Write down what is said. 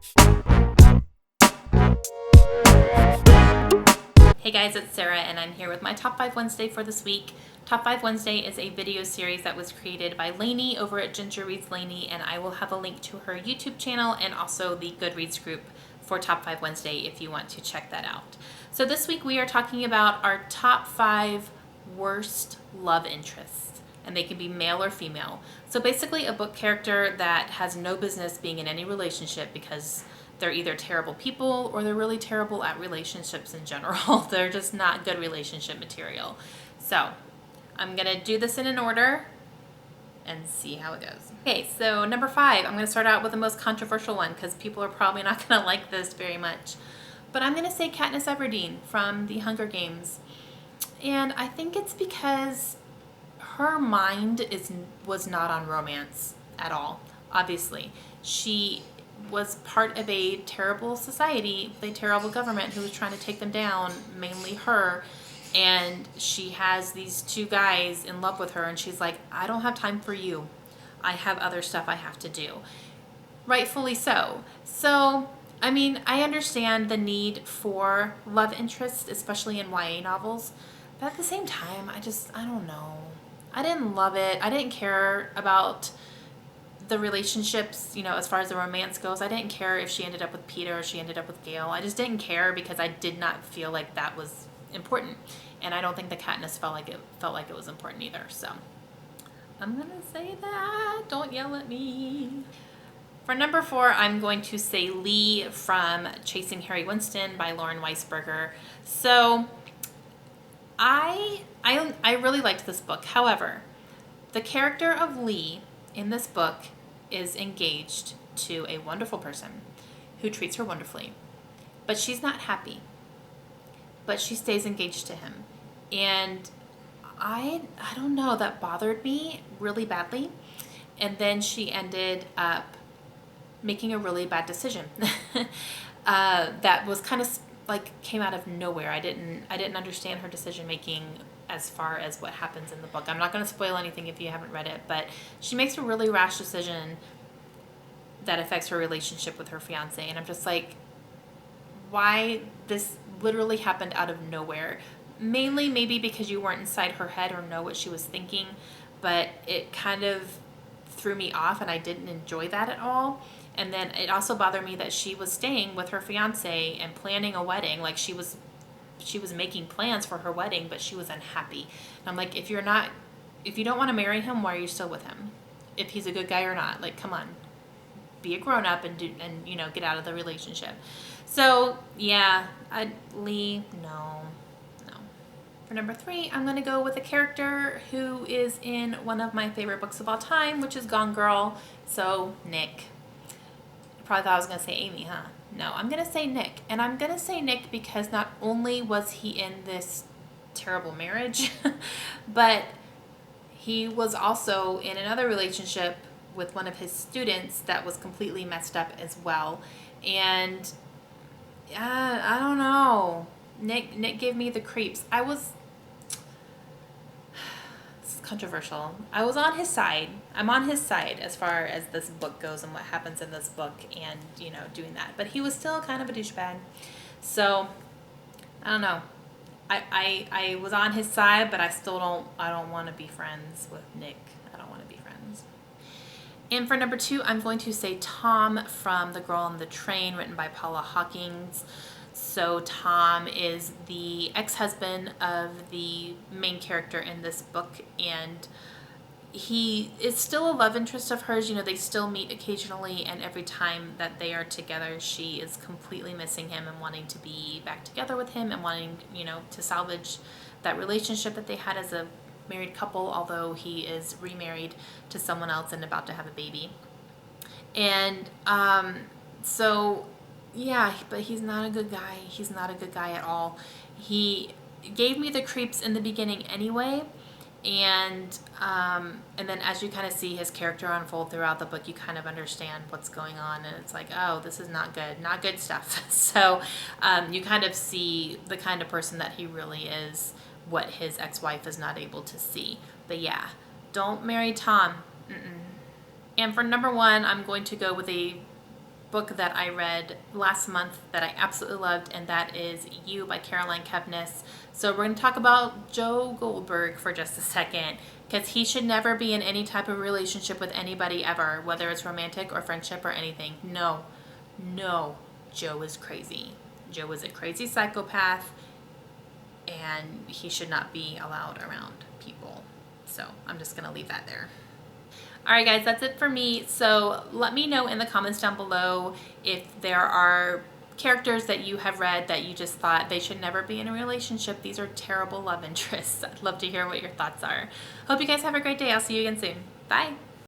Hey guys, it's Sarah and I'm here with my Top 5 Wednesday for this week. Top 5 Wednesday is a video series that was created by Lainey over at Ginger Reads Lainey, and I will have a link to her YouTube channel and also the Goodreads group for Top 5 Wednesday if you want to check that out. So this week we are talking about our top 5 worst love interests, and they can be male or female. So basically a book character that has no business being in any relationship because they're either terrible people or they're really terrible at relationships in general. They're just not good relationship material. So I'm gonna do this in an order and see how it goes. Okay, so number 5, I'm gonna start out with the most controversial one because people are probably not gonna like this very much. But I'm gonna say Katniss Everdeen from The Hunger Games. And I think it's because her mind was not on romance at all, obviously. She was part of a terrible society, a terrible government who was trying to take them down, mainly her, and she has these 2 guys in love with her, and she's like, I don't have time for you. I have other stuff I have to do. Rightfully so. So, I mean, I understand the need for love interests, especially in YA novels, but at the same time, I don't know. I didn't love it. I didn't care about the relationships, as far as the romance goes. I didn't care if she ended up with Peter or she ended up with Gale. I just didn't care because I did not feel like that was important. And I don't think the Katniss felt like it was important either. So I'm gonna say that. Don't yell at me. For number 4, I'm going to say Lee from Chasing Harry Winston by Lauren Weisberger. So I really liked this book. However, the character of Lee in this book is engaged to a wonderful person who treats her wonderfully, but she's not happy, but she stays engaged to him. And I don't know, that bothered me really badly. And then she ended up making a really bad decision that was kind of like came out of nowhere. I didn't understand her decision making as far as what happens in the book. I'm not going to spoil anything if you haven't read it, but she makes a really rash decision that affects her relationship with her fiance, and I'm just like, why? This literally happened out of nowhere. Mainly maybe because you weren't inside her head or know what she was thinking, but it kind of threw me off and I didn't enjoy that at all. And then it also bothered me that she was staying with her fiance and planning a wedding. Like she was making plans for her wedding, but she was unhappy. And I'm like, if you don't want to marry him, why are you still with him? If he's a good guy or not, like, come on, be a grown up and get out of the relationship. So yeah, Lee, no. For number 3, I'm going to go with a character who is in one of my favorite books of all time, which is Gone Girl. So Nick. You probably thought I was going to say Amy, huh? No, I'm going to say Nick. And I'm going to say Nick because not only was he in this terrible marriage, but he was also in another relationship with one of his students that was completely messed up as well. And I don't know. Nick gave me the creeps. This is controversial. I was on his side. I'm on his side as far as this book goes and what happens in this book and, doing that. But he was still kind of a douchebag. So, I don't know. I was on his side, but I don't want to be friends with Nick. I don't want to be friends. And for number 2, I'm going to say Tom from The Girl on the Train, written by Paula Hawkins. So Tom is the ex-husband of the main character in this book, and he is still a love interest of hers. They still meet occasionally, and every time that they are together, she is completely missing him and wanting to be back together with him and wanting, to salvage that relationship that they had as a married couple, although he is remarried to someone else and about to have a baby. And so yeah, but he's not a good guy. He's not a good guy at all. He gave me the creeps in the beginning anyway, and then as you kind of see his character unfold throughout the book, you kind of understand what's going on, and it's like, oh, this is not good stuff. So you kind of see the kind of person that he really is, what his ex-wife is not able to see. But yeah, don't marry Tom. And for number 1, I'm going to go with a book that I read last month that I absolutely loved, and that is You by Caroline Kepnes. So we're going to talk about Joe Goldberg for just a second, because he should never be in any type of relationship with anybody ever, whether it's romantic or friendship or anything. No, Joe is crazy. Joe is a crazy psychopath, and he should not be allowed around people. So I'm just going to leave that there. Alright guys, that's it for me. So let me know in the comments down below if there are characters that you have read that you just thought they should never be in a relationship. These are terrible love interests. I'd love to hear what your thoughts are. Hope you guys have a great day. I'll see you again soon. Bye!